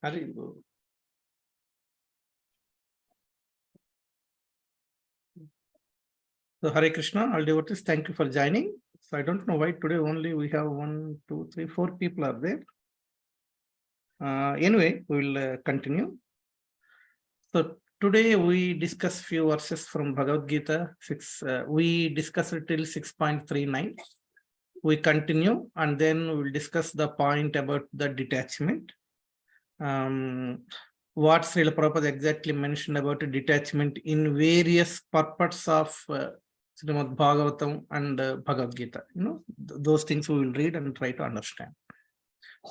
Hari. So Hare Krishna, all devotees, thank you for joining. So I don't know why today only we have 1, 2, 3, 4 people are there. Anyway, we will continue. So today we discuss few verses from Bhagavad Gita 6. We discussed it till 6.39. We continue and then we will discuss the point about the detachment. What Srila Prabhupada exactly mentioned about detachment in various purports of Srimad Bhagavatam and Bhagavad Gita. Those things we will read and try to understand.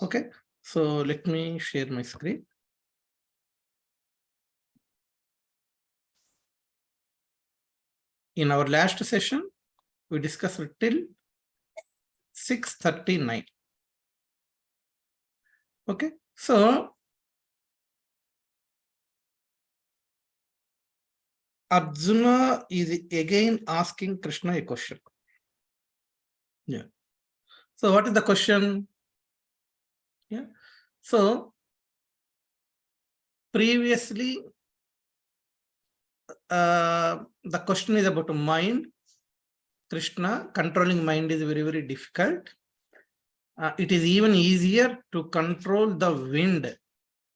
Okay, so let me share my screen. In our last session, we discussed till 6:39. Okay, so Arjuna is again asking Krishna a question. Yeah. So what is the question? Yeah. So previously, the question is about mind. Krishna, controlling mind is very, very difficult. It is even easier to control the wind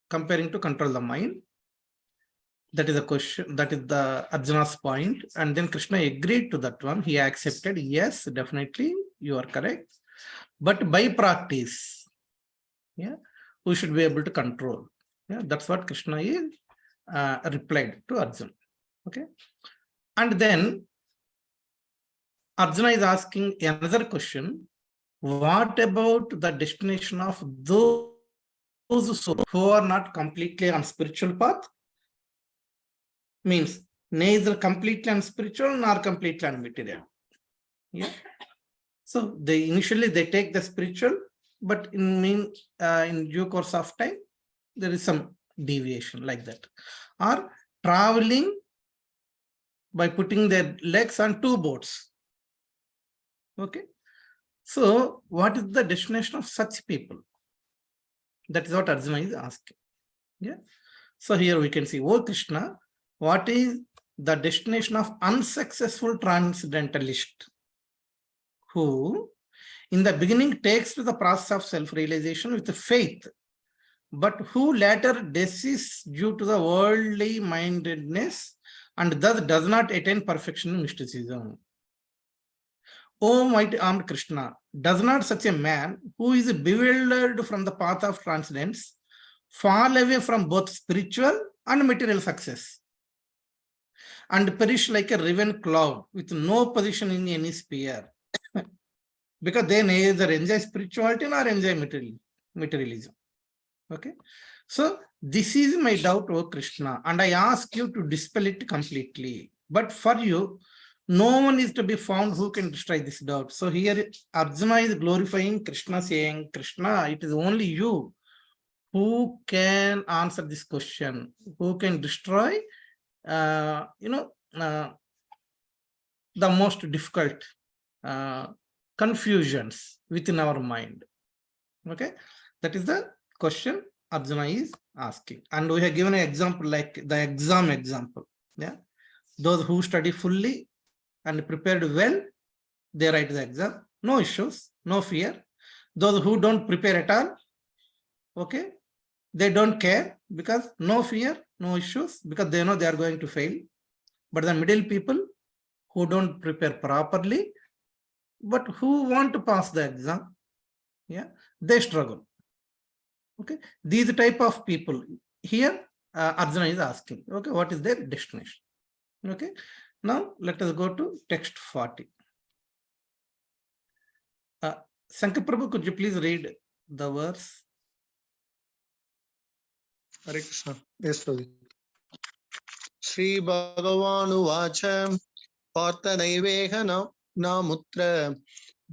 comparing to control the mind. That is the question. That is the Arjuna's point. And then Krishna agreed to that one. He accepted. Yes, definitely, you are correct. But by practice, yeah, we should be able to control. Yeah, that's what Krishna is replied to Arjuna. Okay, and then Arjuna is asking another question. What about the destination of those who are not completely on spiritual path? Means neither completely on spiritual nor completely on material. Yeah. So they initially take the spiritual, but in due course of time, there is some deviation like that. Or traveling by putting their legs on two boats. Okay. So what is the destination of such people? That is what Arjuna is asking. Yeah. So here we can see, oh Krishna, what is the destination of unsuccessful transcendentalist who in the beginning takes to the process of self-realization with faith, but who later deceases due to the worldly mindedness and thus does not attain perfection in mysticism. O mighty armed Krishna, does not such a man who is bewildered from the path of transcendence fall away from both spiritual and material success and perish like a riven cloud with no position in any sphere? Because they neither enjoy spirituality nor enjoy materialism. Okay, so this is my doubt, O Krishna, and I ask you to dispel it completely. But for you, no one is to be found who can destroy this doubt. So here Arjuna is glorifying Krishna, saying, Krishna, it is only you who can answer this question, who can destroy, the most difficult confusions within our mind. Okay, that is the question Arjuna is asking. And we have given an example like the exam example. Yeah, those who study fully and prepared well, they write the exam, no issues, no fear. Those who don't prepare at all, okay, they don't care because no fear, no issues, because they know they are going to fail. But the middle people who don't prepare properly, but who want to pass the exam, yeah, they struggle. Okay, these type of people here Arjuna is asking, okay, what is their destination? Okay, now let us go to text 40. Shankar Prabhu, could you please read the verse? Hare Krishna. Yes, Prabhu. Shri Bhagavanu Vacha Parthanaiveha Namutra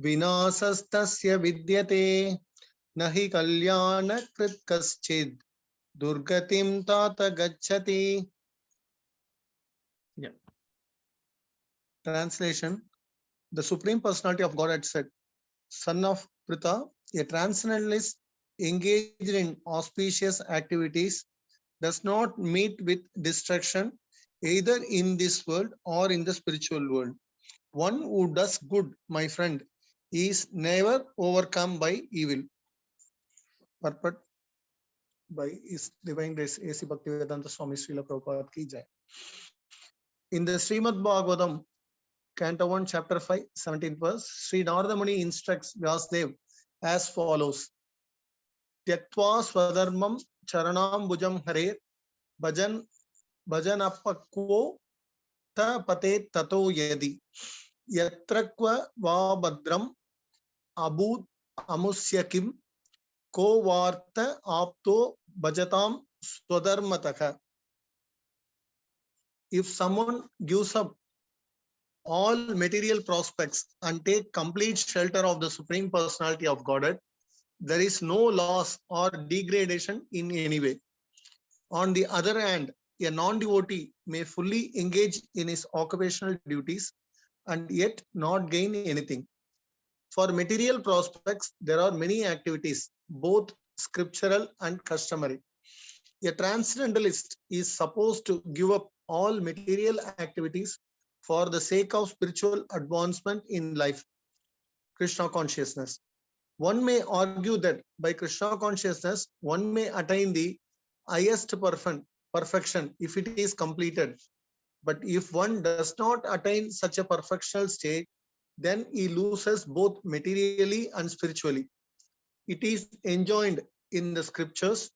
Vinasastasya Vidyate Nahi Kalyana Krit Kaschid Durgatim Tata Gachati. Yeah. Translation. The Supreme Personality of Godhead said, Son of Pritha, a transcendentalist engaged in auspicious activities does not meet with destruction either in this world or in the spiritual world. One who does good, my friend, is never overcome by evil. Purport by His Divine Grace A.C. Bhaktivedanta Swami Srila Prabhupada ki jai. In the Srimad Bhagavatam, Canto 1, Chapter 5, 17th verse, Sri Narada Muni instructs Vyasadeva as follows. Tyaktva swadharmam charanam bhujam hare bhajan bhajanapakvo ta pate tato yadi yatrakva va badram abud amusyakim ko varta apto bhajatam swadharmataka. If someone gives up all material prospects and take complete shelter of the Supreme Personality of Godhead, there is no loss or degradation in any way. On the other hand, a non-devotee may fully engage in his occupational duties and yet not gain anything. For material prospects, there are many activities, both scriptural and customary. A transcendentalist is supposed to give up all material activities for the sake of spiritual advancement in life, Krishna consciousness. One may argue that by Krishna consciousness, one may attain the highest perfection if it is completed. But if one does not attain such a perfectional state, then he loses both materially and spiritually. It is enjoined in the scriptures.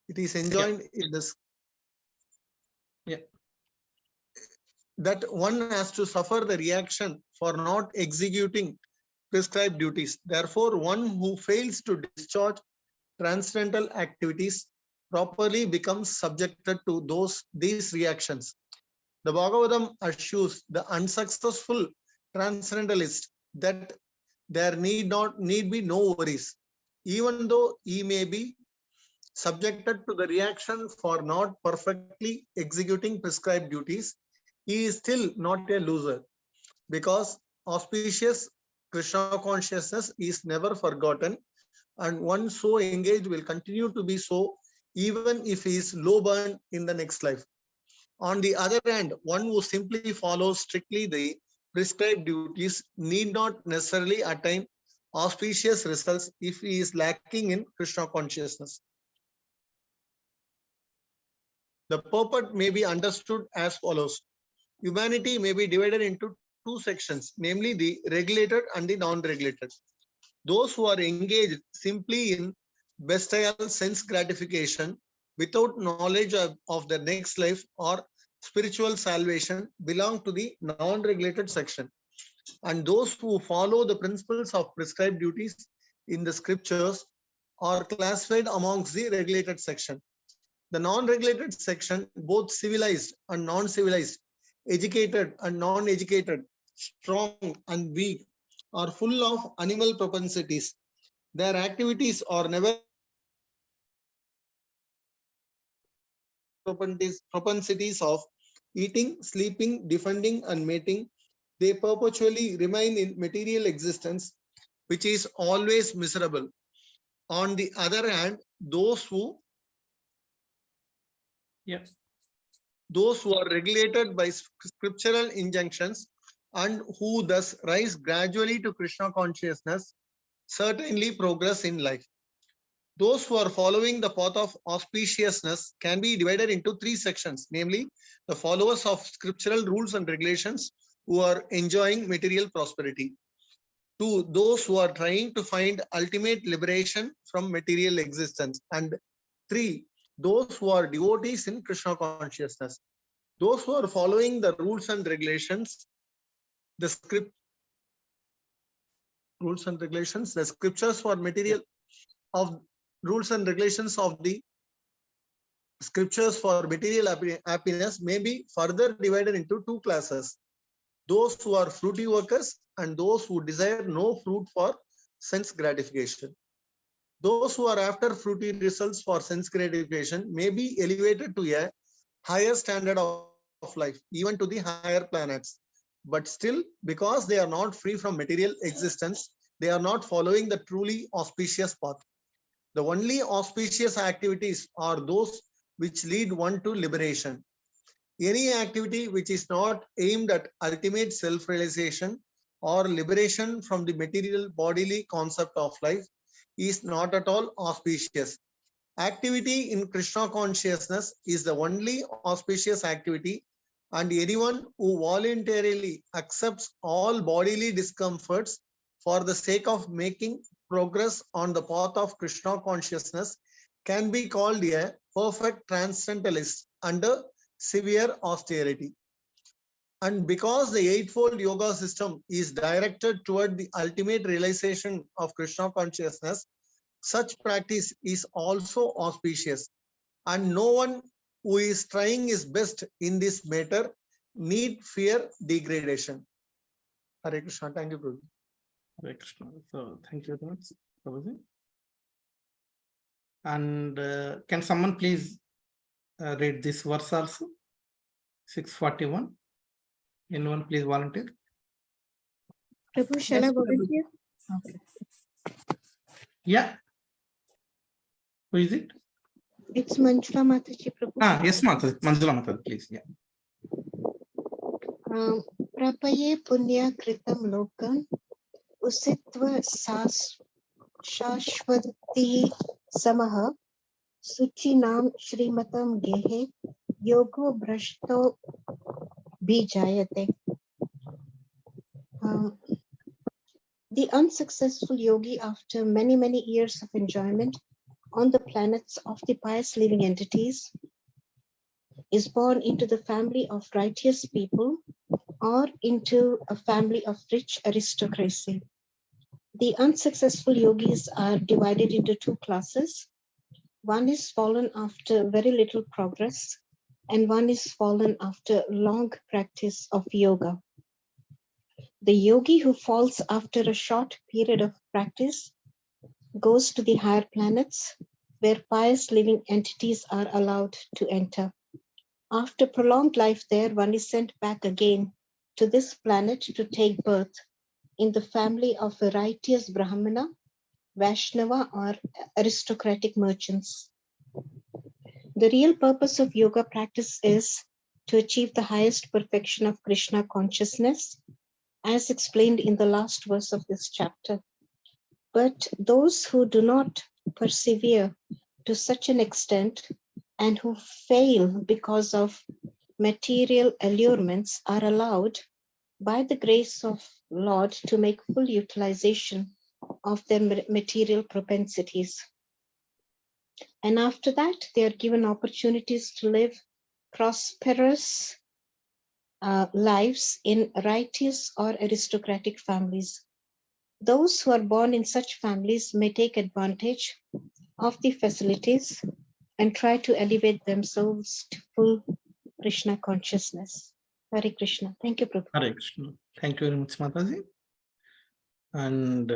It is enjoined in this that one has to suffer the reaction for not executing prescribed duties. Therefore, one who fails to discharge transcendental activities properly becomes subjected to these reactions. The Bhagavatam assures the unsuccessful transcendentalist that there need be no worries, even though he may be subjected to the reaction for not perfectly executing prescribed duties. He is still not a loser, because auspicious Krishna consciousness is never forgotten, and one so engaged will continue to be so even if he is low born in the next life. On the other hand, one who simply follows strictly the prescribed duties need not necessarily attain auspicious results if he is lacking in Krishna consciousness. The purport may be understood as follows. Humanity may be divided into two sections, namely the regulated and the non-regulated. Those who are engaged simply in bestial sense gratification without knowledge of the next life or spiritual salvation belong to the non-regulated section. And those who follow the principles of prescribed duties in the scriptures are classified amongst the regulated section. The non-regulated section, both civilized and non-civilized, educated and non-educated, strong and weak, are full of animal propensities. Their activities are never propensities of eating, sleeping, defending, and mating. They perpetually remain in material existence, which is always miserable. On the other hand, those who are regulated by scriptural injunctions and who thus rise gradually to Krishna consciousness certainly progress in life. Those who are following the path of auspiciousness can be divided into three sections, namely the followers of scriptural rules and regulations who are enjoying material prosperity. 2, those who are trying to find ultimate liberation from material existence. And 3, those who are devotees in Krishna consciousness. Those who are following the rules and regulations, the scriptures for material of rules and regulations of the scriptures for material happiness may be further divided into two classes. Those who are fruity workers and those who desire no fruit for sense gratification. Those who are after fruity results for sense gratification may be elevated to a higher standard of life, even to the higher planets. But still, because they are not free from material existence, they are not following the truly auspicious path. The only auspicious activities are those which lead one to liberation. Any activity which is not aimed at ultimate self-realization or liberation from the material bodily concept of life is not at all auspicious. Activity in Krishna consciousness is the only auspicious activity, and anyone who voluntarily accepts all bodily discomforts for the sake of making progress on the path of Krishna consciousness can be called a perfect transcendentalist under severe austerity. And because the Eightfold Yoga system is directed toward the ultimate realization of Krishna consciousness, such practice is also auspicious, and no one who is trying his best in this matter need fear degradation. Hare Krishna. Thank you, Prabhu. Hare Krishna. So thank you very much, Prabhuji. And can someone please read this verse also? 641. Anyone please volunteer? Prabhu, shall Yes, I volunteer? Okay. Yeah. Who is it? It's Manjula Mataji, Prabhu. Yes, Mataji. Manjula Mataji, please. Yeah. Prapaye punya kritam lokam usitva shashwati samaha suchinam shrimatam gehe yogo brashto bijayate. The unsuccessful yogi, after many years of enjoyment on the planets of the pious living entities, is born into the family of righteous people or into a family of rich aristocracy. The unsuccessful yogis are divided into two classes. One is fallen after very little progress, and one is fallen after long practice of yoga. The yogi who falls after a short period of practice goes to the higher planets, where pious living entities are allowed to enter. After prolonged life there, one is sent back again to this planet to take birth in the family of a righteous Brahmana, Vaishnava, or aristocratic merchants. The real purpose of yoga practice is to achieve the highest perfection of Krishna consciousness, as explained in the last verse of this chapter. But those who do not persevere to such an extent and who fail because of material allurements are allowed by the grace of Lord to make full utilization of their material propensities. And after that, they are given opportunities to live prosperous lives in righteous or aristocratic families. Those who are born in such families may take advantage of the facilities and try to elevate themselves to full Krishna consciousness. Hare Krishna. Thank you, Prabhu. Hare Krishna. Thank you very much, Mataji. And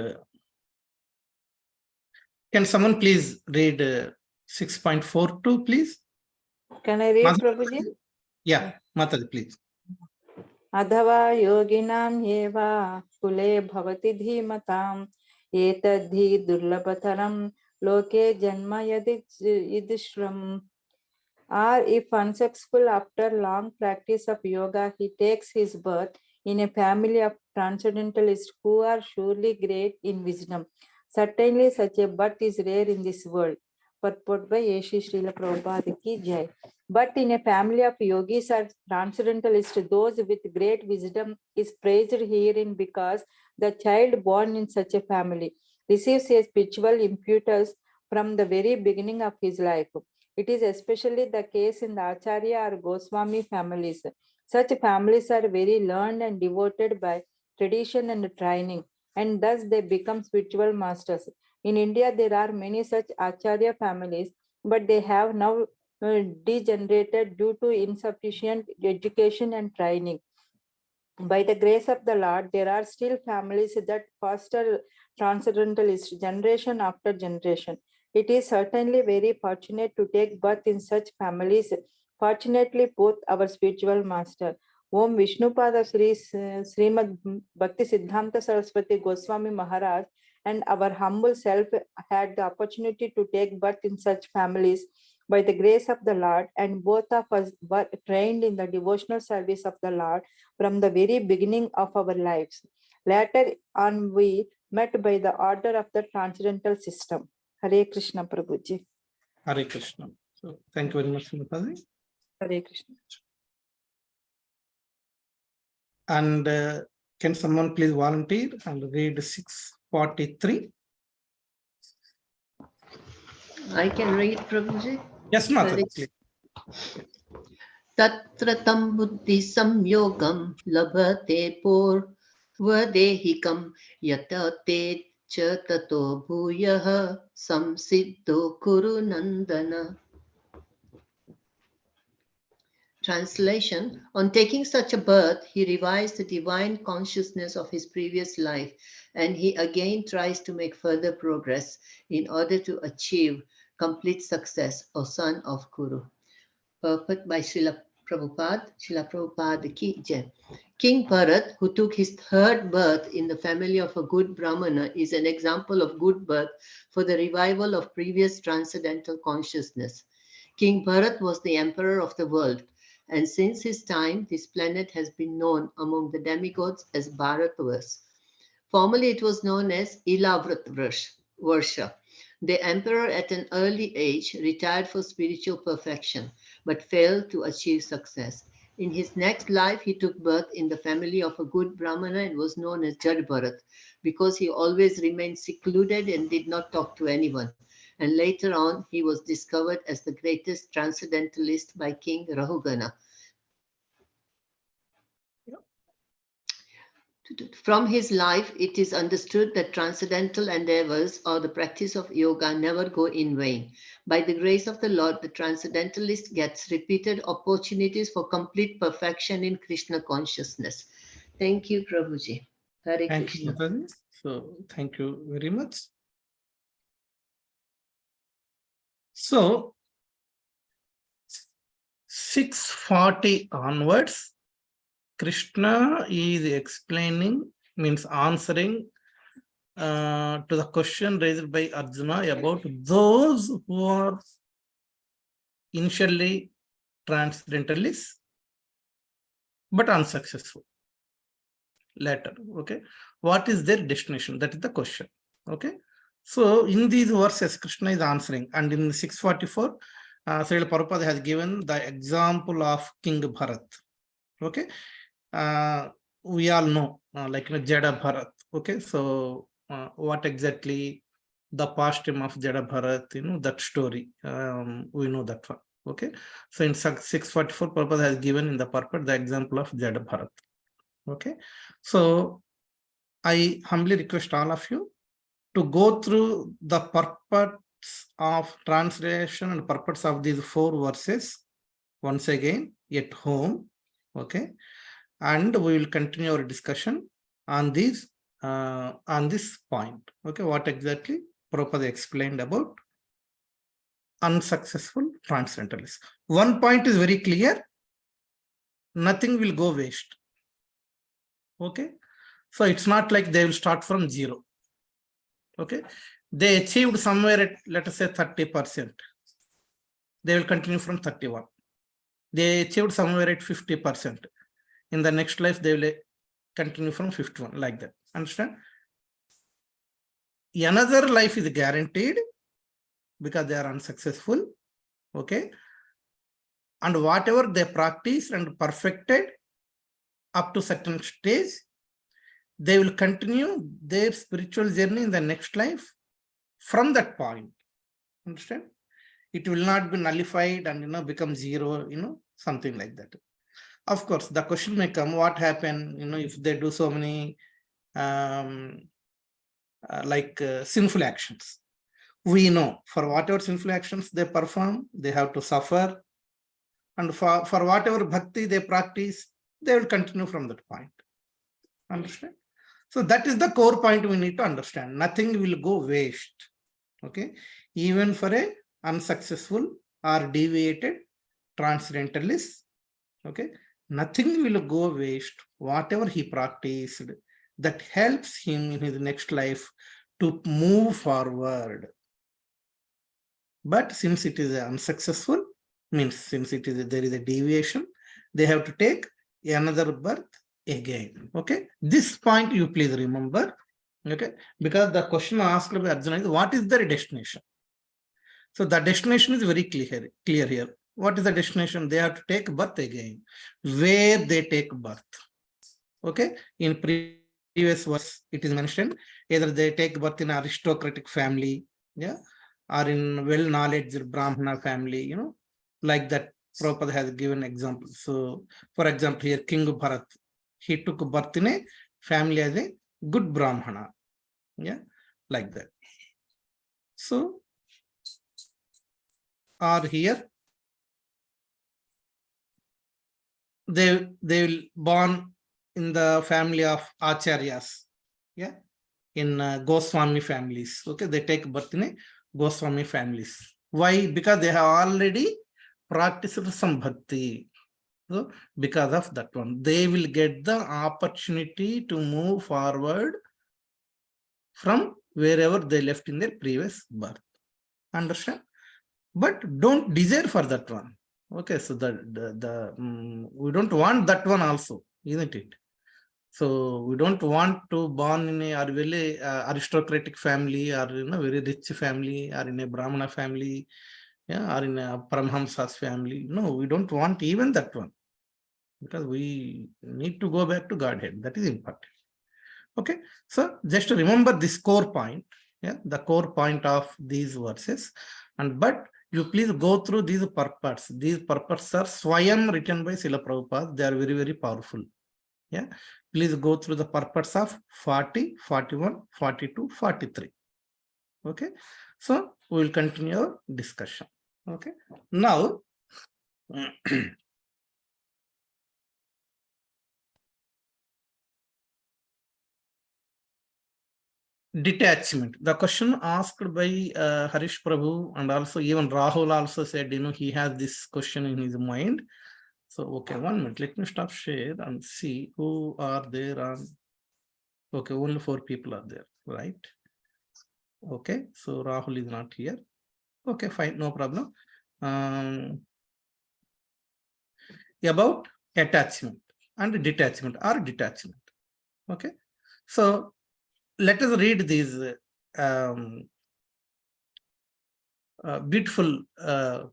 can someone please read 6.42, please? Can I read, Mataji? Prabhuji? Yeah, Mataji, please. Adhava yoginam yeva kule bhavati dhimatam etadhi durlabhataram loke janma yidishram. Or if unsuccessful after long practice of yoga, he takes his birth in a family of transcendentalists who are surely great in wisdom. Certainly such a birth is rare in this world. Purport by Yeshi Srila Prabhupada ki jai. But in a family of yogis or transcendentalists, those with great wisdom is praised herein because the child born in such a family receives a spiritual impetus from the very beginning of his life. It is especially the case in the Acharya or Goswami families. Such families are very learned and devoted by tradition and training, and thus they become spiritual masters. In India, there are many such Acharya families, but they have now degenerated due to insufficient education and training. By the grace of the Lord, there are still families that foster transcendentalists generation after generation. It is certainly very fortunate to take birth in such families. Fortunately, both our spiritual master, Om Vishnupada Srimad Bhakti Siddhanta Saraswati Goswami Maharaj and our humble self had the opportunity to take birth in such families by the grace of the Lord, and both of us were trained in the devotional service of the Lord from the very beginning of our lives. Later on, we met by the order of the transcendental system. Hare Krishna Prabhuji. Hare Krishna. So thank you very much, Mataji. Hare Krishna. And can someone please volunteer and read 643? I can read, Prabhuji. Yes, Mataji. Tatratam buddhi samyogam labhate purvadehikam yatate cha tato bhuyah samsiddho kuru nandana. Translation: on taking such a birth, he revives the divine consciousness of his previous life, and he again tries to make further progress in order to achieve complete success, O son of Kuru. Purport by Srila Prabhupada ki jai. King Bharat, who took his third birth in the family of a good Brahmana, is an example of good birth for the revival of previous transcendental consciousness. King Bharat was the emperor of the world, and since his time, this planet has been known among the demigods as Bharatvarsh. Formerly, it was known as Ilavratvarsha. The emperor at an early age retired for spiritual perfection, but failed to achieve success. In his next life, he took birth in the family of a good Brahmana and was known as Jad Bharat because he always remained secluded and did not talk to anyone. And later on, he was discovered as the greatest transcendentalist by King Rahugana. From his life, it is understood that transcendental endeavors or the practice of yoga never go in vain. By the grace of the Lord, the transcendentalist gets repeated opportunities for complete perfection in Krishna consciousness. Thank you, Prabhuji. Hare Thank Krishna. you, Mataji. So thank you very much. So 640 onwards, Krishna is explaining, means answering to the question raised by Arjuna about those who are initially transcendentalists but unsuccessful later. Okay, what is their destination? That is the question. Okay, so in these verses, Krishna is answering, and in 644, Srila Prabhupada has given the example of King Bharat. Okay, we all know, like Jada Bharat. Okay, so what exactly the pastime of Jada Bharat, that story, we know that one. Okay, so in 644, Prabhupada has given in the purport the example of Jada Bharat. Okay, so I humbly request all of you to go through the purports of translation and purports of these 4 verses once again at home. Okay, and we will continue our discussion on this point. Okay, what exactly Prabhupada explained about unsuccessful transcendentalists. One point is very clear: nothing will go waste. Okay, so it's not like they will start from zero. Okay, they achieved somewhere at, let us say, 30%. They will continue from 31. They achieved somewhere at 50%. In the next life, they will continue from 51, like that. Understand? Another life is guaranteed because they are unsuccessful. Okay, and whatever they practice and perfected up to certain stage, they will continue their spiritual journey in the next life from that point. Understand? It will not be nullified and become zero, something like that. Of course, the question may come: what happened, if they do so many sinful actions? We know for whatever sinful actions they perform, they have to suffer, and for whatever bhakti they practice, they will continue from that point. Understand? So that is the core point we need to understand. Nothing will go waste. Okay, even for a unsuccessful or deviated transcendentalist. Okay, nothing will go waste. Whatever he practiced, that helps him in his next life to move forward. But since it is unsuccessful, means since it is there is a deviation, they have to take another birth again. Okay, this point you please remember. Okay, because the question asked by Arjuna is what is their destination? So the destination is very clear here. What is the destination? They have to take birth again. Where they take birth. Okay, in previous verse it is mentioned either they take birth in aristocratic family, yeah, or in well-knowledge Brahmana family, like that. Prabhupada has given example. So, for example, here King Bharat, he took birth in a family as a good Brahmana, yeah, like that. So, or here they will born in the family of Acharyas, yeah, in Goswami families. Okay, they take birth in a Goswami families. Why? Because they have already practiced some bhakti. So because of that one, they will get the opportunity to move forward from wherever they left in their previous birth. Understand? But don't desire for that one. Okay, so we don't want that one also, isn't it? So we don't want to born in a very aristocratic family or very rich family or in a Brahmana family, yeah, or in a Paramhamsa's family. No, we don't want even that one, because we need to go back to Godhead. That is important. Okay, so just to remember this core point, yeah, the core point of these verses, but you please go through these purports. These purports are Swayam written by Srila Prabhupada. They are very, very powerful. Yeah, please go through the purports of 40, 41, 42, 43. Okay, so we will continue our discussion. Okay, now detachment. The question asked by Harish Prabhu, and also even Rahul also said, he has this question in his mind. So, okay, 1 minute. Let me stop share and see who are there on. Okay, only 4 people are there, right? Okay, so Rahul is not here. Okay, fine, no problem. About attachment and detachment or detachment. Okay, so let us read these beautiful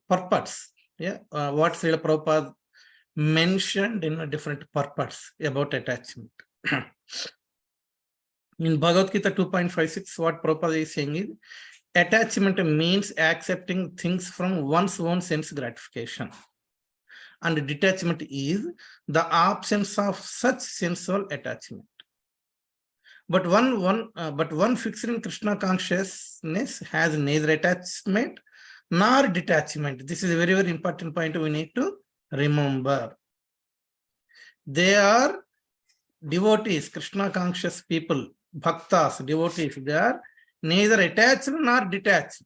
purports. Yeah, what Srila Prabhupada mentioned in different purports about attachment. In Bhagavad Gita 2.56, what Prabhupada is saying is, attachment means accepting things from one's own sense gratification. And detachment is the absence of such sensual attachment. But one fixed in Krishna consciousness has neither attachment nor detachment. This is a very, very important point we need to remember. They are devotees, Krishna conscious people, bhaktas, devotees. They are neither attached nor detached.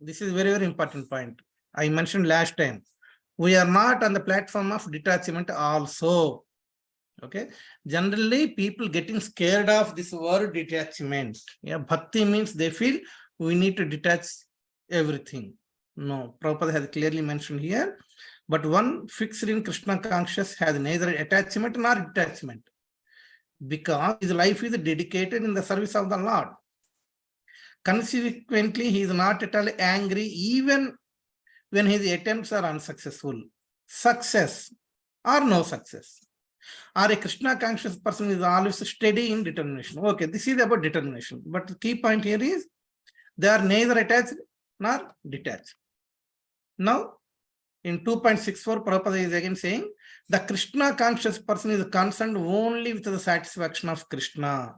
This is very, very important point. I mentioned last time. We are not on the platform of detachment also. Okay. Generally, people getting scared of this word detachment. Yeah, bhakti means they feel we need to detach everything. No, Prabhupada has clearly mentioned here. But one fixed in Krishna conscious has neither attachment nor detachment, because his life is dedicated in the service of the Lord. Consequently, he is not at all angry even when his attempts are unsuccessful. Success or no success. Or a Krishna conscious person is always steady in determination. Okay, this is about determination. But the key point here is they are neither attached nor detached. Now, in 2.64, Prabhupada is again saying, the Krishna conscious person is concerned only with the satisfaction of Krishna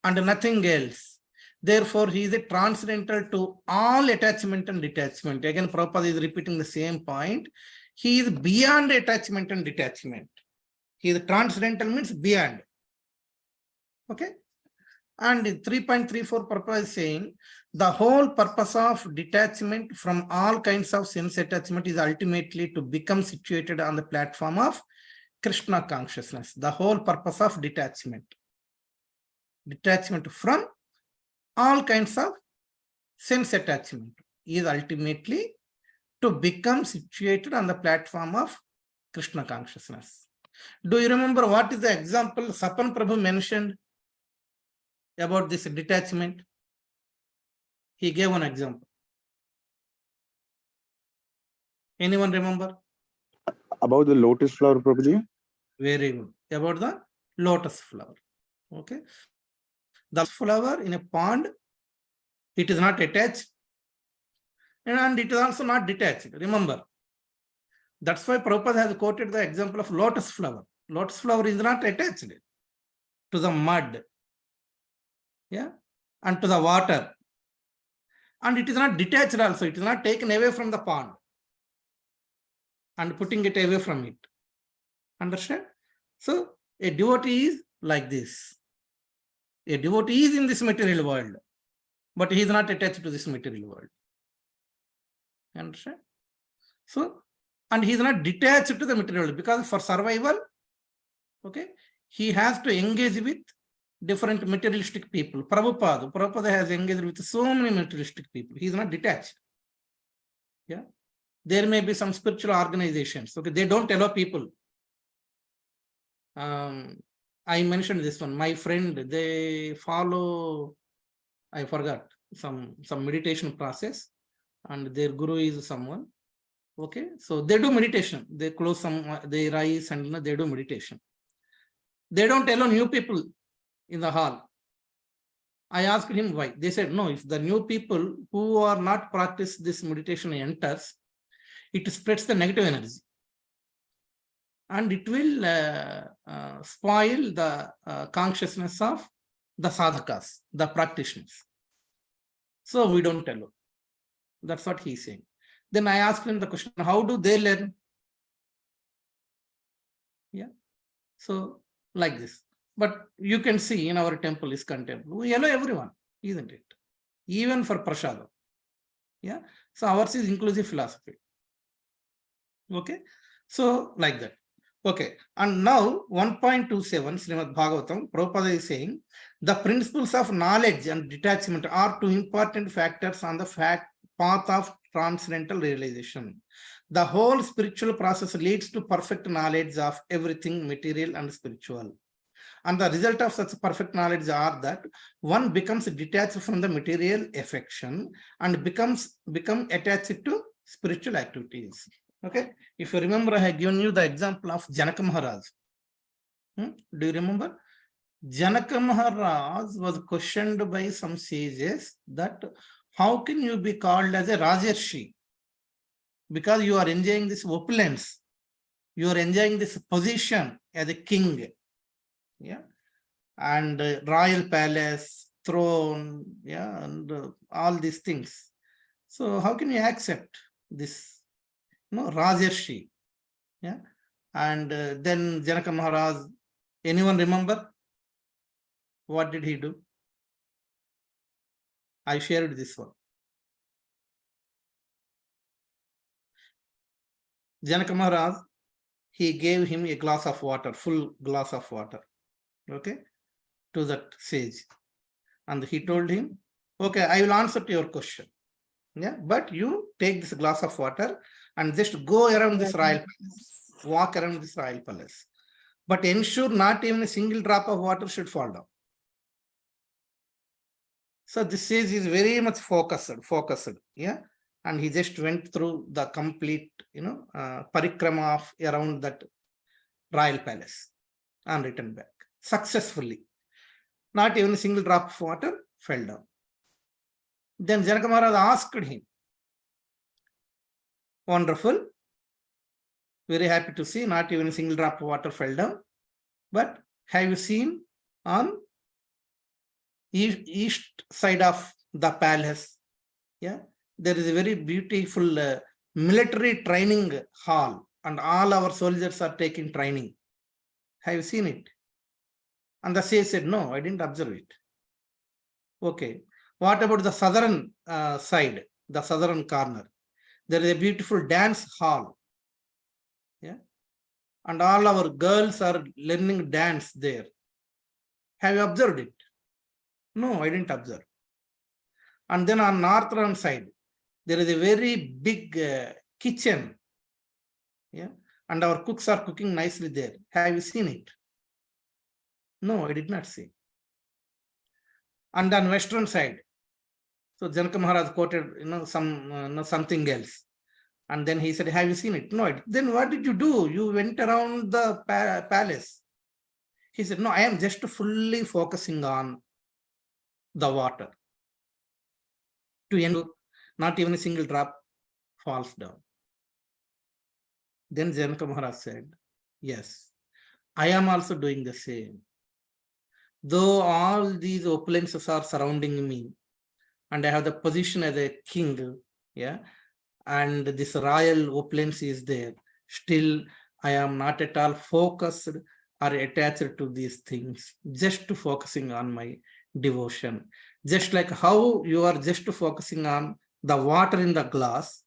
and nothing else. Therefore, he is a transcendental to all attachment and detachment. Again, Prabhupada is repeating the same point. He is beyond attachment and detachment. He is transcendental means beyond. Okay. And in 3.34, Prabhupada is saying, the whole purpose of detachment from all kinds of sense attachment is ultimately to become situated on the platform of Krishna consciousness, the whole purpose of detachment. Detachment from all kinds of sense attachment is ultimately to become situated on the platform of Krishna consciousness. Do you remember what is the example Sapan Prabhu mentioned about this detachment? He gave one example. Anyone remember? About the lotus flower, Prabhuji? Very good. About the lotus flower. Okay. The flower in a pond, it is not attached and it is also not detached. Remember. That's why Prabhupada has quoted the example of lotus flower. Lotus flower is not attached to the mud, yeah, and to the water. And it is not detached also. It is not taken away from the pond and putting it away from it. Understand? So a devotee is like this. A devotee is in this material world, but he is not attached to this material world. Understand? So, and he is not detached to the material world because for survival, okay, he has to engage with different materialistic people. Prabhupada has engaged with so many materialistic people. He is not detached. Yeah. There may be some spiritual organizations. Okay, they don't allow people. I mentioned this one. My friend, they follow, I forgot, some meditation process, and their guru is someone. Okay, so they do meditation. They close some, they rise and they do meditation. They don't allow new people in the hall. I asked him why. They said, no, if the new people who are not practice this meditation enters, it spreads the negative energy. And it will spoil the consciousness of the sadhakas, the practitioners. So we don't allow. That's what he's saying. Then I asked him the question, how do they learn? Yeah. So like this. But you can see in our temple, ISKCON temple, we allow everyone, isn't it? Even for prasada. Yeah. So ours is inclusive philosophy. Okay. So like that. Okay. And now 1.27 Srimad Bhagavatam, Prabhupada is saying, the principles of knowledge and detachment are two important factors on the path of transcendental realization. The whole spiritual process leads to perfect knowledge of everything material and spiritual. And the result of such perfect knowledge are that one becomes detached from the material affection and become attached to spiritual activities. Okay. If you remember, I have given you the example of Janaka Maharaj. Do you remember? Janaka Maharaj was questioned by some sages that how can you be called as a Rajarshi? Because you are enjoying this opulence. You are enjoying this position as a king. Yeah. And royal palace, throne, yeah, and all these things. So how can you accept this, Rajarshi? Yeah. And then Janaka Maharaj, anyone remember? What did he do? I shared this one. Janaka Maharaj, he gave him a glass of water, full glass of water, okay, to that sage. And he told him, okay, I will answer to your question. Yeah, but you take this glass of water and just go around this royal palace, walk around this royal palace. But ensure not even a single drop of water should fall down. So this sage is very much focused, yeah. And he just went through the complete, parikrama of around that royal palace and returned back successfully. Not even a single drop of water fell down. Then Janaka Maharaj asked him, wonderful, very happy to see not even a single drop of water fell down. But have you seen on east side of the palace? Yeah, there is a very beautiful military training hall, and all our soldiers are taking training. Have you seen it? And the sage said, no, I didn't observe it. Okay. What about the southern side, the southern corner? There is a beautiful dance hall. Yeah. and all our girls are learning dance there. Have you observed it? No, I didn't observe. And then on northern side, there is a very big kitchen. Yeah, and our cooks are cooking nicely there. Have you seen it? No, I did not see. And on western side, so Janaka Maharaj quoted, something else. And then he said, have you seen it? No. Then what did you do? You went around the palace. He said, no, I am just fully focusing on the water. To end, not even a single drop falls down. Then Janaka Maharaj said, yes, I am also doing the same. Though all these opulences are surrounding me, and I have the position as a king, yeah, and this royal opulence is there, still I am not at all focused or attached to these things, just focusing on my devotion. Just like how you are just focusing on the water in the glass,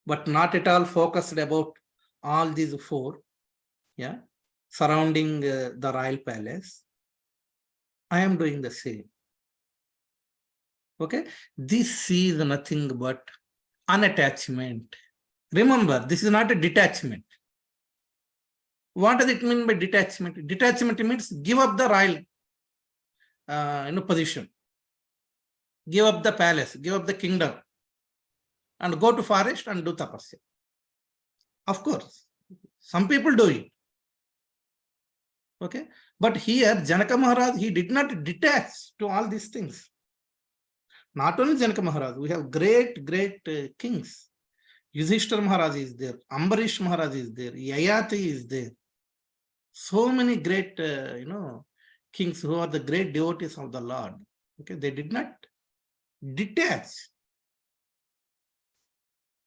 but not at all focused about all these four, yeah, surrounding the royal palace. I am doing the same. Okay, this is nothing but unattachment. Remember, this is not a detachment. What does it mean by detachment? Detachment means give up the royal position, give up the palace, give up the kingdom, and go to forest and do tapasya. Of course, some people do it. Okay, but here Janaka Maharaj, he did not detach to all these things. Not only Janaka Maharaj, we have great kings. Yudhishthira Maharaj is there, Ambarish Maharaj is there, Yayati is there. So many great, kings who are the great devotees of the Lord. Okay, they did not detach.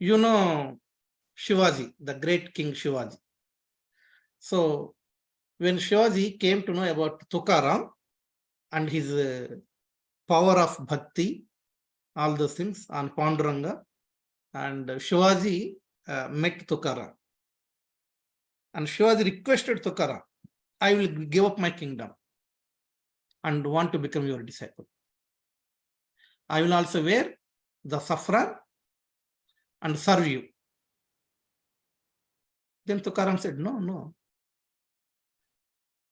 Shivaji, the great king Shivaji. So when Shivaji came to know about Tukaram and his power of bhakti, all those things on Panduranga, and Shivaji met Tukaram. And Shivaji requested Tukaram, I will give up my kingdom and want to become your disciple. I will also wear the saffron and serve you. Then Tukaram said, no.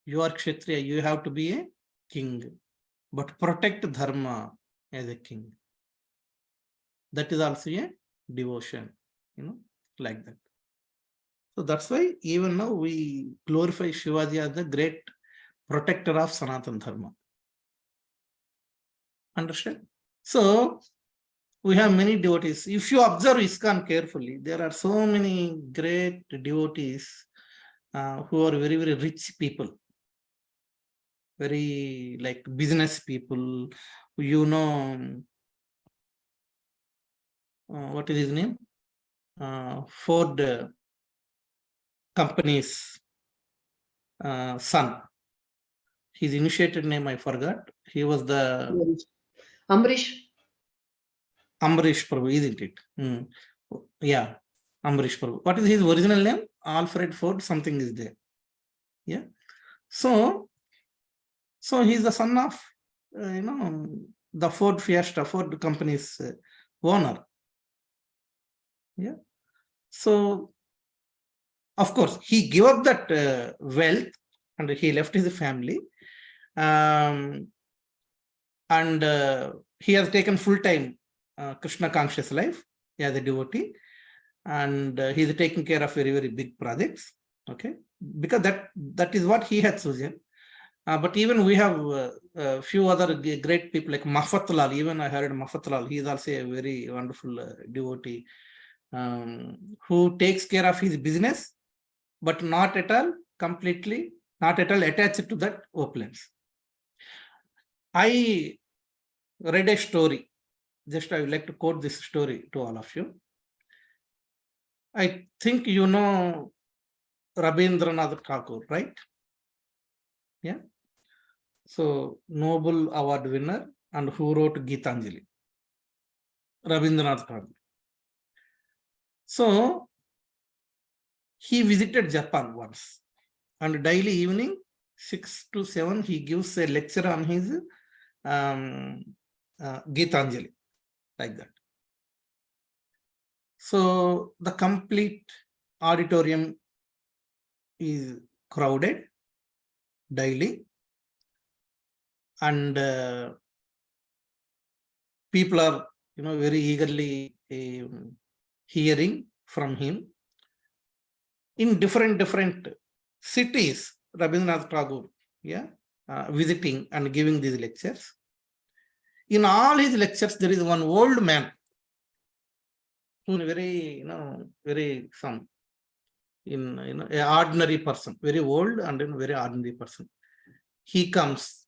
You are Kshatriya, you have to be a king, but protect dharma as a king. That is also a devotion, like that. So that's why even now we glorify Shivaji as the great protector of Sanatana Dharma. Understand? So we have many devotees. If you observe ISKCON carefully, there are so many great devotees who are very, very rich people. Very like business people, what is his name? Ford company's son. His initiated name I forgot. He was the Ambarish Prabhu, isn't it? Yeah, Ambarish Prabhu. What is his original name? Alfred Ford, something is there. Yeah. So he's the son of, the Ford Fiesta, Ford company's owner. Yeah. So, of course, he gave up that wealth and he left his family. And he has taken full-time Krishna conscious life as a devotee. And he is taking care of very, very big projects. Okay. Because that is what he had chosen. But even we have a few other great people like Mafatlal. Even I heard Mafatlal. He is also a very wonderful devotee who takes care of his business, but not at all attached to that opulence. I read a story. Just I would like to quote this story to all of you. I think you know Rabindranath Tagore, right? Yeah. So Nobel Award winner and who wrote Gitanjali, Rabindranath Tagore. So he visited Japan once, and daily evening 6 to 7 he gives a lecture on his Gitanjali, like that. So the complete auditorium is crowded daily, and people are very eagerly hearing from him. In different cities, Rabindranath Tagore visiting and giving these lectures. In all his lectures, there is one old man who is very very some a ordinary person, very old and very ordinary person. He comes,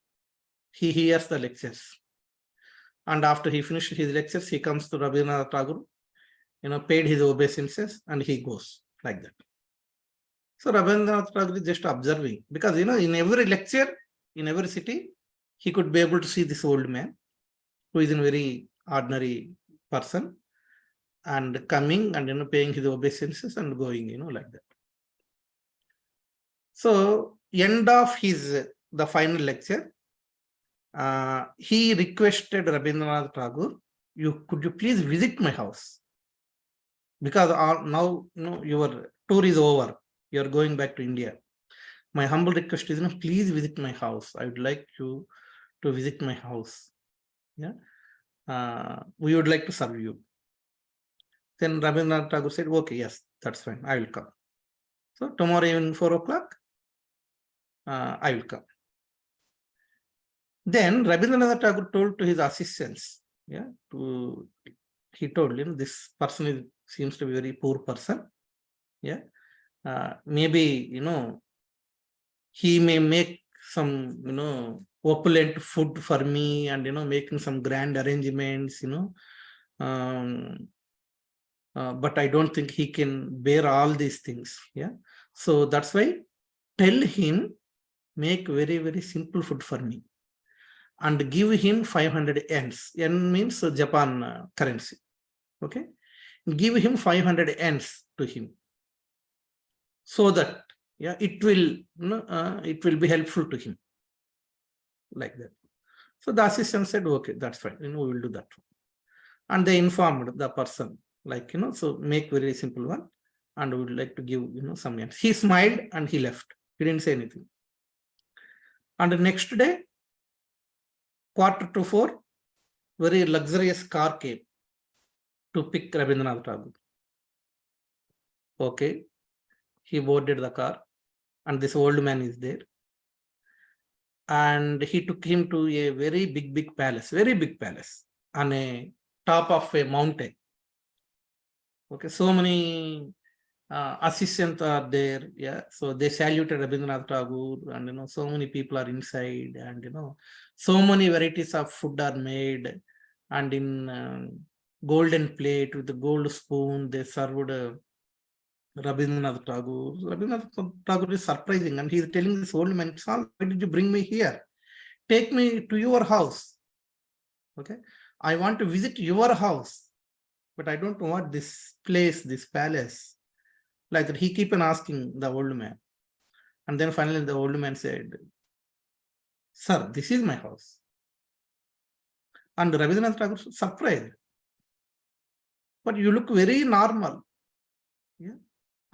he hears the lectures, and after he finished his lectures, he comes to Rabindranath Tagore, paid his obeisances, and he goes like that. So Rabindranath Tagore is just observing, because in every lecture, in every city, he could be able to see this old man who is a very ordinary person, and coming and paying his obeisances and going, like that. So end of the final lecture, he requested Rabindranath Tagore, could you please visit my house? Because now your tour is over, you are going back to India. My humble request is, please visit my house. I would like you to visit my house. We would like to serve you. Then Rabindranath Tagore said, okay, yes, that's fine, I will come. So tomorrow evening 4 o'clock, I will come. Then Rabindranath Tagore told to his assistants, he told him, this person seems to be a very poor person. Maybe he may make some opulent food for me, and making some grand arrangements, but I don't think he can bear all these things. So that's why tell him, make very, very simple food for me, and give him 500 yens. Yen means Japan currency. Okay, give him 500 yens to him, so that it will be helpful to him, like that. So the assistant said, okay, that's fine, we will do that. And they informed the person, like, so make very simple one, and we would like to give some yens. He smiled and he left. He didn't say anything. And the next day, 3:45, very luxurious car came to pick Rabindranath Tagore. Okay, he boarded the car, and this old man is there, and he took him to a very big palace, very big palace on a top of a mountain. Okay, so many assistants are there. So they saluted Rabindranath Tagore, and so many people are inside, and so many varieties of food are made, and in golden plate with the gold spoon they served Rabindranath Tagore. Rabindranath Tagore is surprising, and he is telling this old man, why did you bring me here? Take me to your house. Okay, I want to visit your house, but I don't want this place, this palace. Like that, he keep on asking the old man. And then finally the old man said, sir, this is my house. And Rabindranath Tagore was surprised. But you look very normal.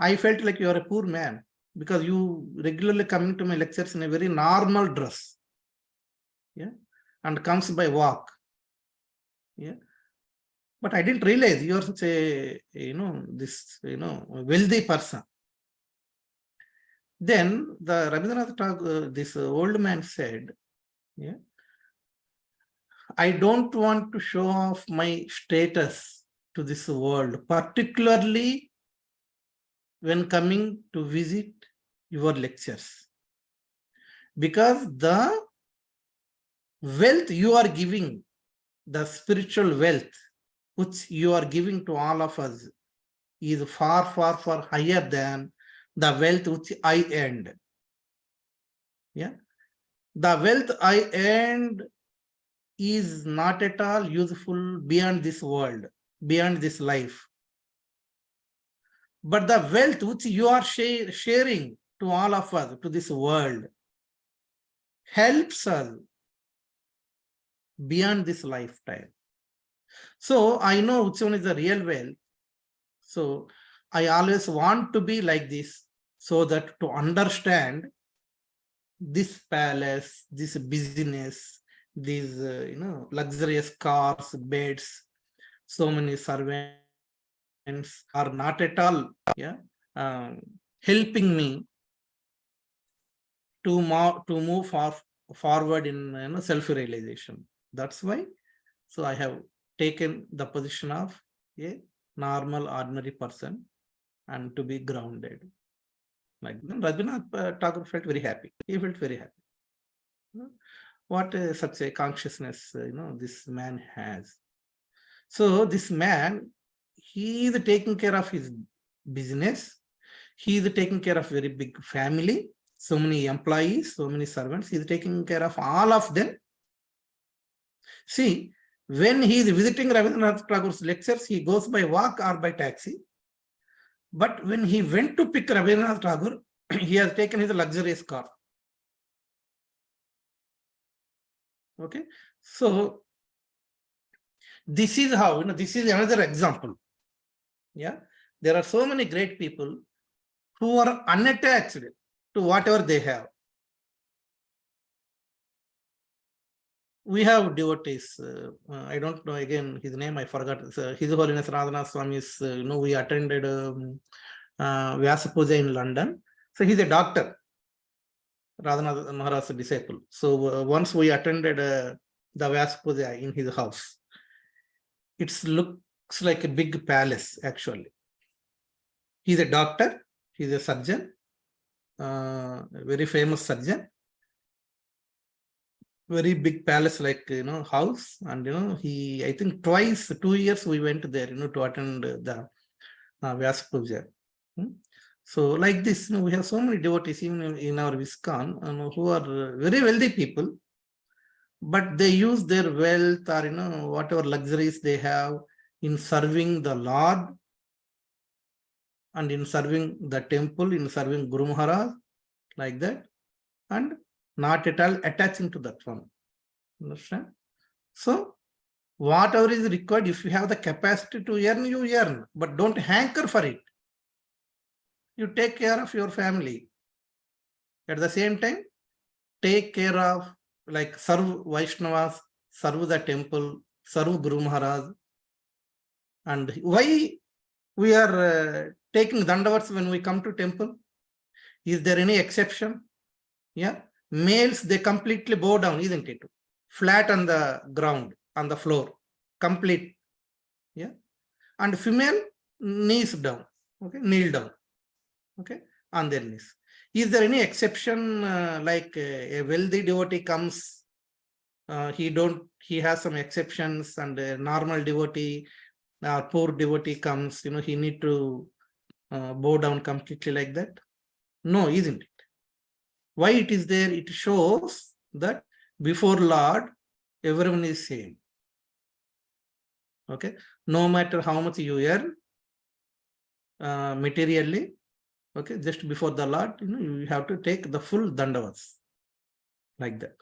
I felt like you are a poor man, because you regularly coming to my lectures in a very normal dress. And comes by walk. But I didn't realize you are such a, wealthy person. Then the Rabindranath Tagore, this old man said, I don't want to show off my status to this world, particularly when coming to visit your lectures. Because the wealth you are giving, the spiritual wealth which you are giving to all of us, is far higher than the wealth which I earned. The wealth I earned is not at all useful beyond this world, beyond this life. But the wealth which you are sharing to all of us, to this world, helps us beyond this lifetime. So I know which one is the real wealth. So I always want to be like this, so that to understand this palace, this business, these luxurious cars, beds, so many servants are not at all helping me to move forward in self-realization. That's why. So I have taken the position of a normal, ordinary person and to be grounded. Like Rabindranath Tagore felt very happy. He felt very happy. What such a consciousness this man has. So this man, he is taking care of his business. He is taking care of very big family. So many employees, so many servants. He is taking care of all of them. See, when he is visiting Rabindranath Tagore's lectures, he goes by walk or by taxi. But when he went to pick Rabindranath Tagore, he has taken his luxurious car. Okay, so this is how, this is another example. Yeah, there are so many great people who are unattached to whatever they have. We have devotees. I don't know again his name. I forgot. His Holiness Radhanath Swami's. We attended Vyasa Puja in London. So he's a doctor. Radhanath Maharaj's disciple. So once we attended the Vyasa Puja in his house. It looks like a big palace actually. He's a doctor. He's a surgeon. A very famous surgeon. Very big palace, like house, and he, I think twice, 2 years we went there to attend the Vyasa Puja. So like this, we have so many devotees even in our ISKCON who are very wealthy people, but they use their wealth or whatever luxuries they have in serving the Lord and in serving the temple, in serving Guru Maharaj, like that, and not at all attaching to that one. Understand? So whatever is required, if you have the capacity to earn, you earn, but don't hanker for it. You take care of your family. At the same time, take care of, like, serve Vaishnavas, serve the temple, serve Guru Maharaj. And why we are taking dandavats when we come to temple? Is there any exception? Yeah. Males, they completely bow down, isn't it? Flat on the ground, on the floor, complete. Yeah. And female, knees down. Okay. Kneel down. Okay. On their knees. Is there any exception, like a wealthy devotee comes, he has some exceptions, and a normal devotee, poor devotee comes, he need to bow down completely like that? No, isn't it? Why it is there? It shows that before Lord, everyone is same. Okay, no matter how much you earn materially, okay, just before the Lord, you have to take the full dandavats, like that.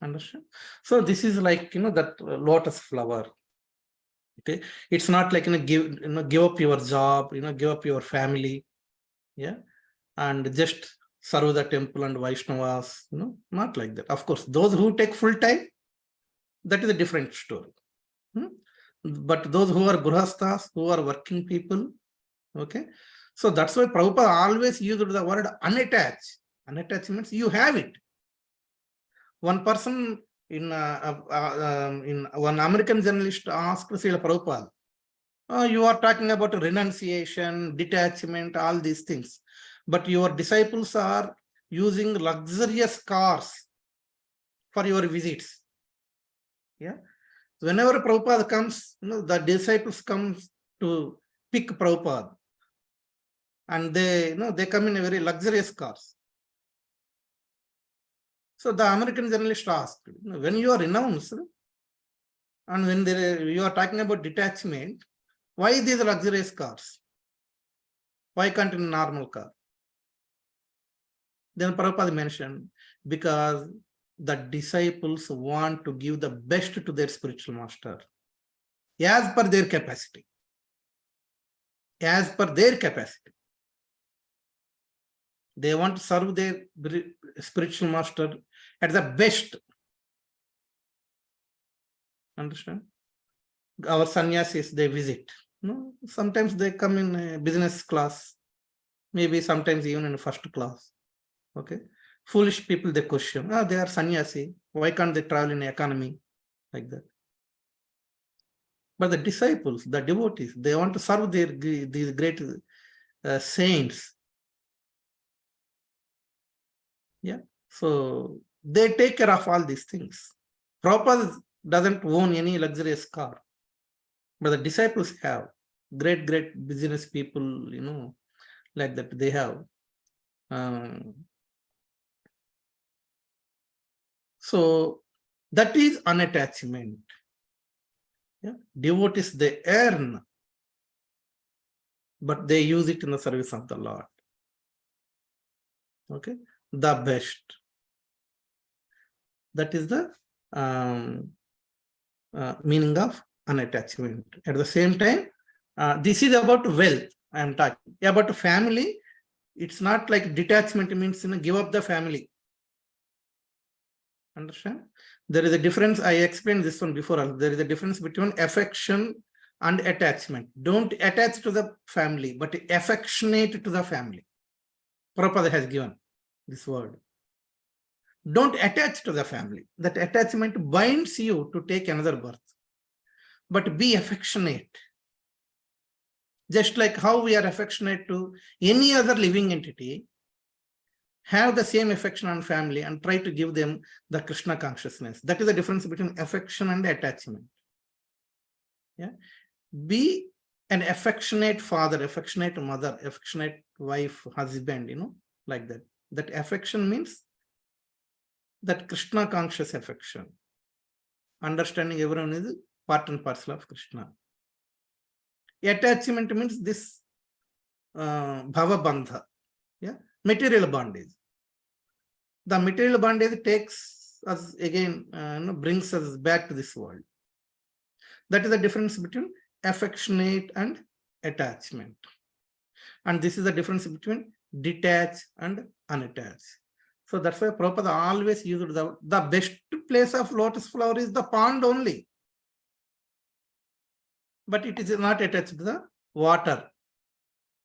Understand? So this is like that lotus flower. Okay, it's not like give up your job, give up your family, yeah, and just serve the temple and Vaishnavas, not like that. Of course, those who take full time, that is a different story. But those who are grihasthas, who are working people, okay. So that's why Prabhupada always used the word unattached. Unattached means you have it. One person in one American journalist asked Srila Prabhupada, you are talking about renunciation, detachment, all these things, but your disciples are using luxurious cars for your visits. Yeah. Whenever Prabhupada comes, the disciples come to pick Prabhupada, and they come in a very luxurious cars. So the American journalist asked, when you are renounced and when you are talking about detachment, why these luxurious cars? Why can't in a normal car? Then Prabhupada mentioned, because the disciples want to give the best to their spiritual master as per their capacity. As per their capacity. They want to serve their spiritual master at the best. Understand? Our sannyasis, they visit. No, sometimes they come in business class, maybe sometimes even in first class. Okay. Foolish people, they question, they are sannyasi. Why can't they travel in economy? Like that. But the disciples, the devotees, they want to serve these great saints. Yeah. So they take care of all these things. Prabhupada doesn't own any luxurious car. But the disciples have great business people, like that they have. So that is unattachment. Yeah? Devotees, they earn, but they use it in the service of the Lord. Okay, the best. That is the meaning of unattachment. At the same time, this is about wealth. I am talking about family. It's not like detachment means give up the family. Understand? There is a difference. I explained this one before. There is a difference between affection and attachment. Don't attach to the family, but affectionate to the family. Prabhupada has given this word. Don't attach to the family. That attachment binds you to take another birth. But be affectionate. Just like how we are affectionate to any other living entity, have the same affection on family and try to give them the Krishna consciousness. That is the difference between affection and attachment. Yeah. Be an affectionate father, affectionate mother, affectionate wife, husband, like that. That affection means that Krishna conscious affection. Understanding everyone is part and parcel of Krishna. Attachment means this bhava bandha, yeah, material bondage. The material bondage takes us again, brings us back to this world. That is the difference between affectionate and attachment. And this is the difference between detached and unattached. So that's why Prabhupada always used the best place of lotus flower is the pond only. But it is not attached to the water.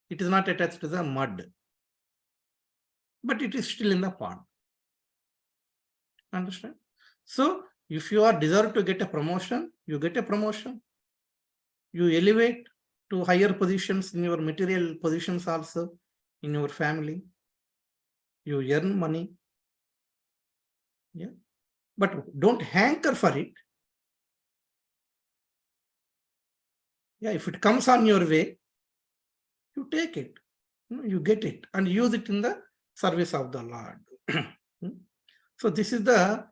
It is not attached to the mud. But it is still in the pond. Understand? So if you are deserved to get a promotion, you get a promotion. You elevate to higher positions in your material positions also, in your family. You earn money. Yeah. But don't hanker for it. Yeah, if it comes on your way, you take it. You get it and use it in the service of the Lord. So this is the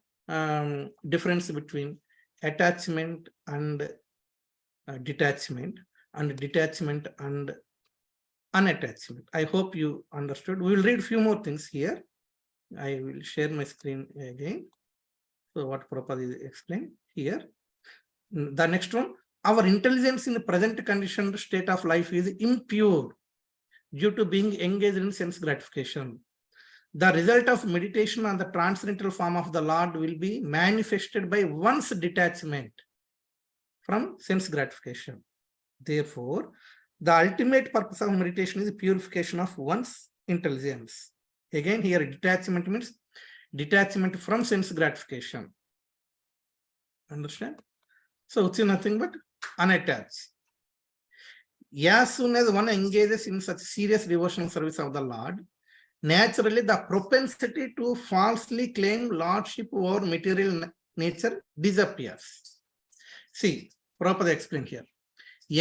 difference between attachment and detachment and unattachment. I hope you understood. We will read a few more things here. I will share my screen again. So what Prabhupada is explained here. The next one, our intelligence in the present conditioned state of life is impure due to being engaged in sense gratification. The result of meditation on the transcendental form of the Lord will be manifested by one's detachment from sense gratification. Therefore, the ultimate purpose of meditation is purification of one's intelligence. Again, here detachment means detachment from sense gratification. Understand? So it's nothing but unattached. As soon as one engages in such serious devotional service of the Lord, naturally the propensity to falsely claim lordship over material nature disappears. See, Prabhupada explained here.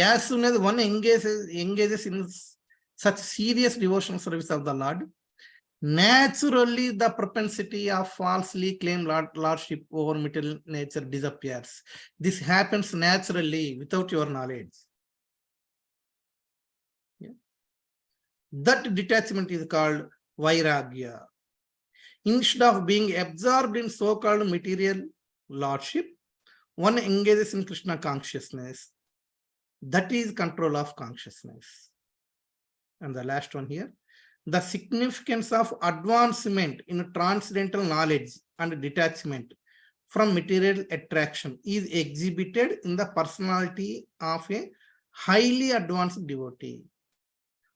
As soon as one engages in such serious devotional service of the Lord, naturally the propensity of falsely claim lordship over material nature disappears. This happens naturally without your knowledge. Yeah. That detachment is called vairagya. Instead of being absorbed in so-called material lordship, one engages in Krishna consciousness. That is control of consciousness. And the last one here, the significance of advancement in transcendental knowledge and detachment from material attraction is exhibited in the personality of a highly advanced devotee.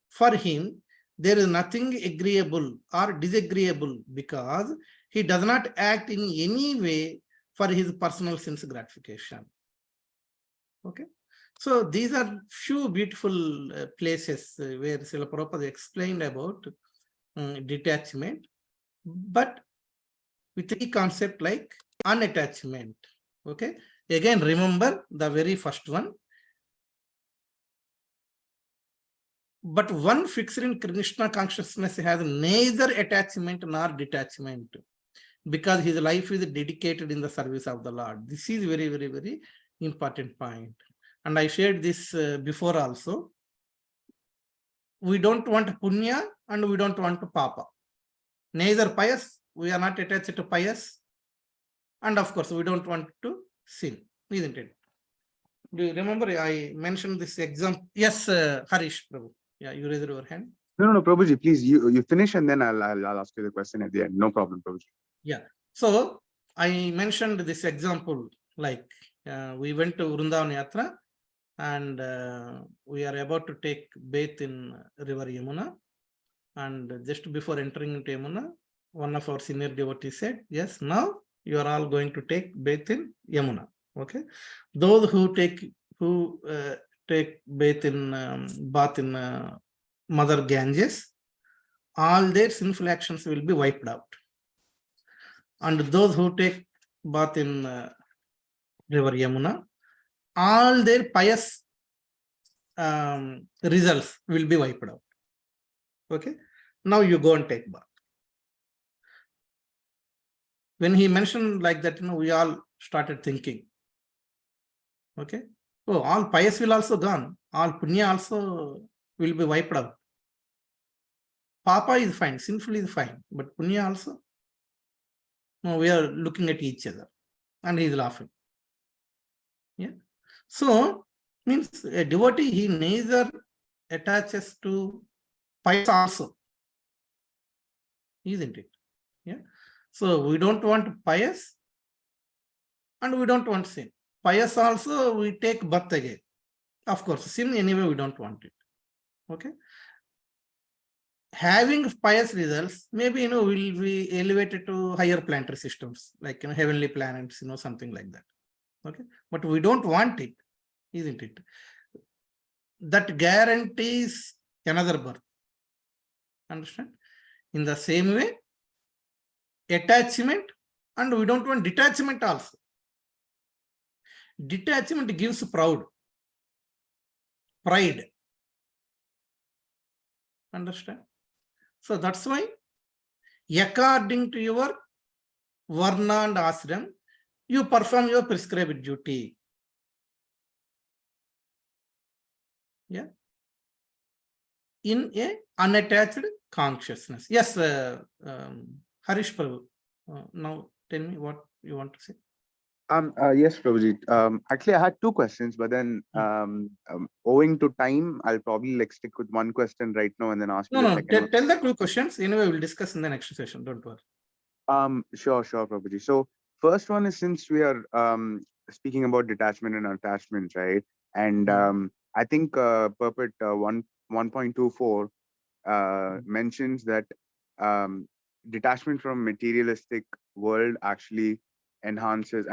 For him, there is nothing agreeable or disagreeable because he does not act in any way for his personal sense gratification. Okay. So these are few beautiful places where Srila Prabhupada explained about detachment, but with a concept like unattachment. Okay. Again, remember the very first one. But one fixed in Krishna consciousness has neither attachment nor detachment because his life is dedicated in the service of the Lord. This is very, very, very important point. And I shared this before also. We don't want punya and we don't want papa. Neither pious, we are not attached to pious. And of course, we don't want to sin, isn't it? Do you remember I mentioned this example? Yes, Harish Prabhu. Yeah, you raised your hand. No, Prabhuji, please, you finish and then I'll ask you the question at the end. No problem, Prabhuji. Yeah. So I mentioned this example, like we went to Vrindavan Yatra and we are about to take bath in river Yamuna. And just before entering into Yamuna, one of our senior devotees said, yes, now you are all going to take bath in Yamuna. Okay. Those who take bath in Mother Ganges, all their sinful actions will be wiped out. And those who take bath in river Yamuna, all their pious results will be wiped out. Okay. Now you go and take bath. When he mentioned like that, we all started thinking, okay, oh, all pious will also gone, all punya also will be wiped out. Papa is fine, sinful is fine, but punya also. No, we are looking at each other and he is laughing. Yeah. So, means a devotee, he neither attaches to pious also, isn't it? Yeah. So we don't want pious and we don't want sin. Pious also we take birth again. Of course, sin anyway we don't want it. Okay. Having pious results, maybe will be elevated to higher planetary systems, like heavenly planets, something like that. Okay. But we don't want it, isn't it? That guarantees another birth. Understand? In the same way, attachment, and we don't want detachment also. Detachment gives pride. Understand? So that's why, according to your varna and ashram, you perform your prescribed duty. Yeah. In a unattached consciousness. Yes, Harish Prabhu. Now tell me what you want to say. Yes, Prabhuji. Actually, I had two questions, but then owing to time, I'll probably stick with one question right now and then ask you the second one. Tell the two questions. Anyway, we'll discuss in the next session. Don't worry. Sure, Prabhuji. So first one is, since we are speaking about detachment and attachment, right? And I think Purport 1.24 mentions that detachment from materialistic world actually enhances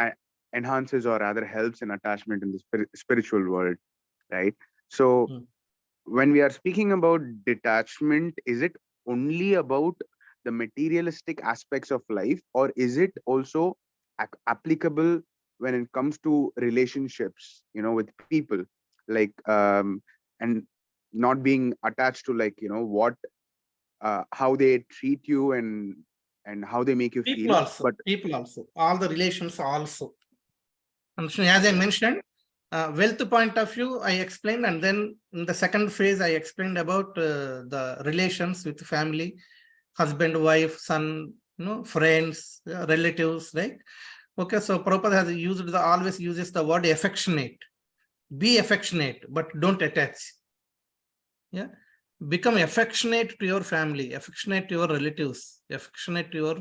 or rather helps in attachment in the spiritual world, right? So when we are speaking about detachment, is it only about the materialistic aspects of life, or is it also applicable when it comes to relationships, with people, like and not being attached to what how they treat you and how they make you feel? People also, all the relations also. And so as I mentioned, wealth point of view, I explained, and then in the second phase, I explained about the relations with family, husband, wife, son, friends, relatives, right? Okay, so Prabhupada has used always uses the word affectionate. Be affectionate, but don't attach. Yeah, become affectionate to your family, affectionate to your relatives, affectionate to your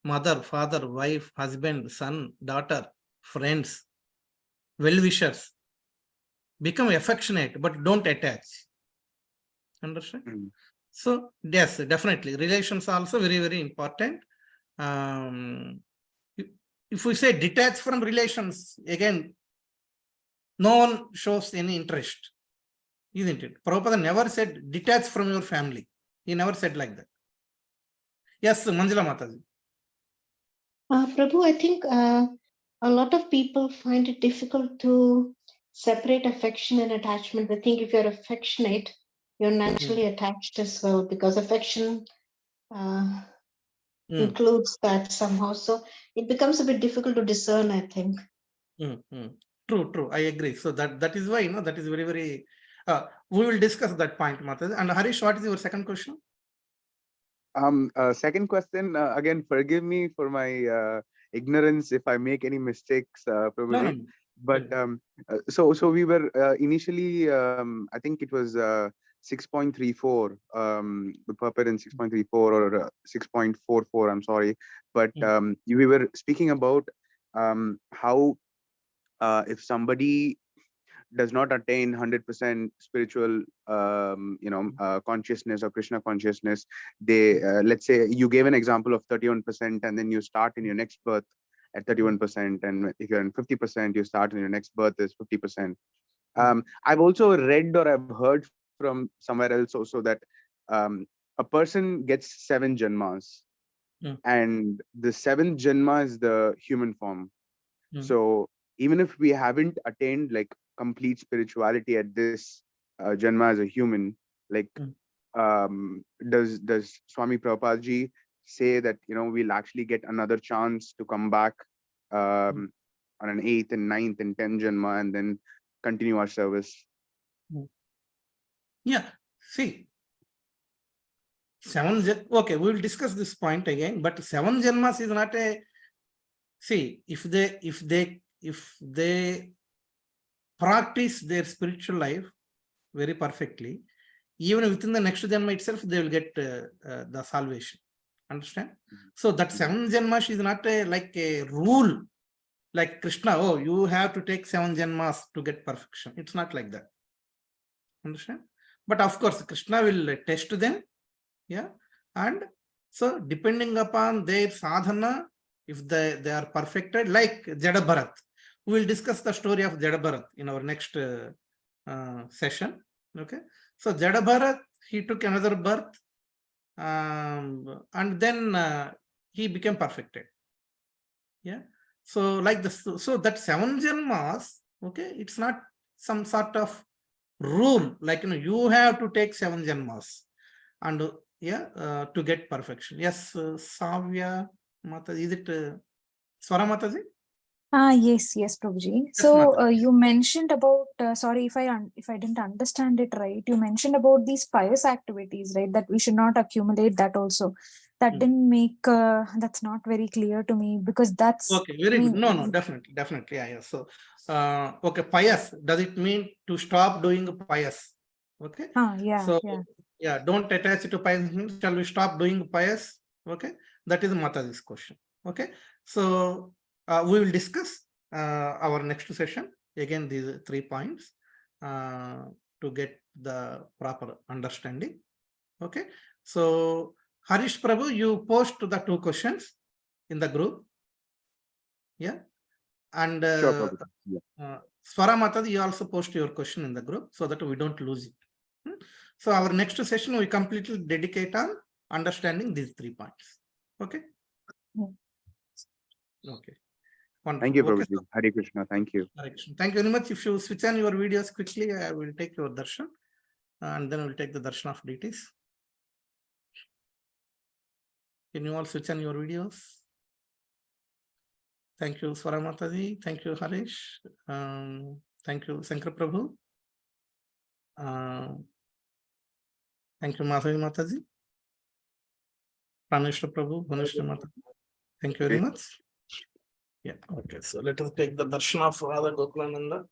mother, father, wife, husband, son, daughter, friends, well-wishers. Become affectionate, but don't attach. Understand? Mm. So yes, definitely. Relations are also very, very important. If we say detach from relations, again, no one shows any interest, isn't it? Prabhupada never said detach from your family. He never said like that. Yes, Manjula Mataji. Prabhu, I think a lot of people find it difficult to separate affection and attachment. They think if you're affectionate, you're naturally attached as well, because affection includes that somehow. So it becomes a bit difficult to discern, I think. True. I agree. So that is why, that is very, very, we will discuss that point, Mataji. And Harish, what is your second question? Second question, again, forgive me for my ignorance if I make any mistakes, Prabhuji. No. But so we were initially, I think it was 6.34, the purport in 6.34 or 6.44, I'm sorry. But we were speaking about how if somebody does not attain 100% spiritual consciousness or Krishna consciousness, they let's say you gave an example of 31%, and then you start in your next birth at 31%, and if you're in 50%, you start in your next birth is 50%. I've also read or I've heard from somewhere else also that a person gets 7 janmas, and the 7th janma is the human form. So even if we haven't attained like complete spirituality at this janma as a human, like does Swami Prabhupada ji say that we'll actually get another chance to come back on an 8th and 9th and 10th janma and then continue our service? Yeah, see, 7 okay, we will discuss this point again, but 7 janmas is not a, see, if they practice their spiritual life very perfectly, even within the next janma itself, they will get the salvation. Understand? So that 7 janmas is not like a rule, like Krishna, oh, you have to take 7 janmas to get perfection. It's not like that. Understand? But of course, Krishna will test them. Yeah. And so depending upon their sadhana, if they are perfected, like Jada Bharat, we will discuss the story of Jada Bharat in our next session. Okay. So Jada Bharat, he took another birth, and then he became perfected. Yeah. So like this, so that 7 janmas, okay, it's not some sort of rule, like you have to take 7 janmas, and to get perfection. Yes, Savya Mata, is it Swara Mataji? Yes, Prabhuji. Yes, So you mentioned about, sorry if I didn't understand it right, you mentioned about these pious activities, right? That we should not accumulate that also. That didn't make, that's not very clear to me, because that's... Okay, very good. No, definitely. Yeah. So, okay, pious, does it mean to stop doing pious? Okay. So, don't attach it to pious. Shall we stop doing pious? Okay. That is Mataji's question. Okay. So, we will discuss our next session. Again, these 3 points to get the proper understanding. Okay. So, Harish Prabhu, you post the 2 questions in the group. Yeah. And Sure, Swara Mataji, you also post your question in the group so that we don't lose it. So our next session, we completely dedicate on understanding these 3 points. Okay. Okay. Wonderful. Thank you, Prabhuji. Okay, so, Hare Krishna. Thank you. Thank you very much. If you switch on your videos quickly, I will take your darshan, and then we'll take the darshan of deities. Can you all switch on your videos? Thank you, Swara Mataji. Thank you, Harish. Thank you, Shankar Prabhu. Thank you, Madhavi Mataji. Praneshwar Prabhu, Bhuneshwar Mataji. Thank you very much. Yeah, okay. So let us take the darshan of Radha Gokulananda.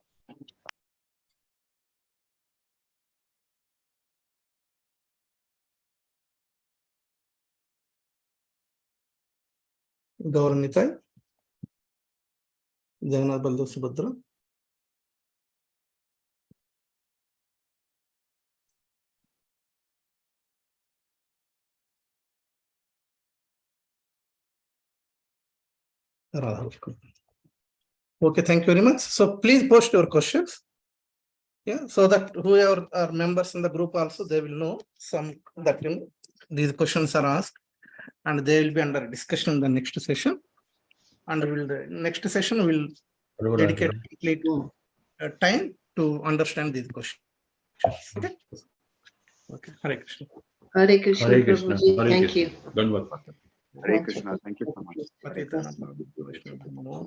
Gauranitai, Jagannath Baldev Subhadra. Radha. Okay, thank you very much. So please post your questions. Yeah, so that whoever are members in the group also, they will know some that these questions are asked, and they will be under discussion in the next session. And the next session will dedicate complete time to understand these questions. Okay. Okay. Hare Krishna. Hare Krishna, Hare Krishna. Prabhuji. Hare Thank Krishna. you. Dandavat. Hare Krishna. Thank you so much. Patitana Pavanena Vaishnava Namo.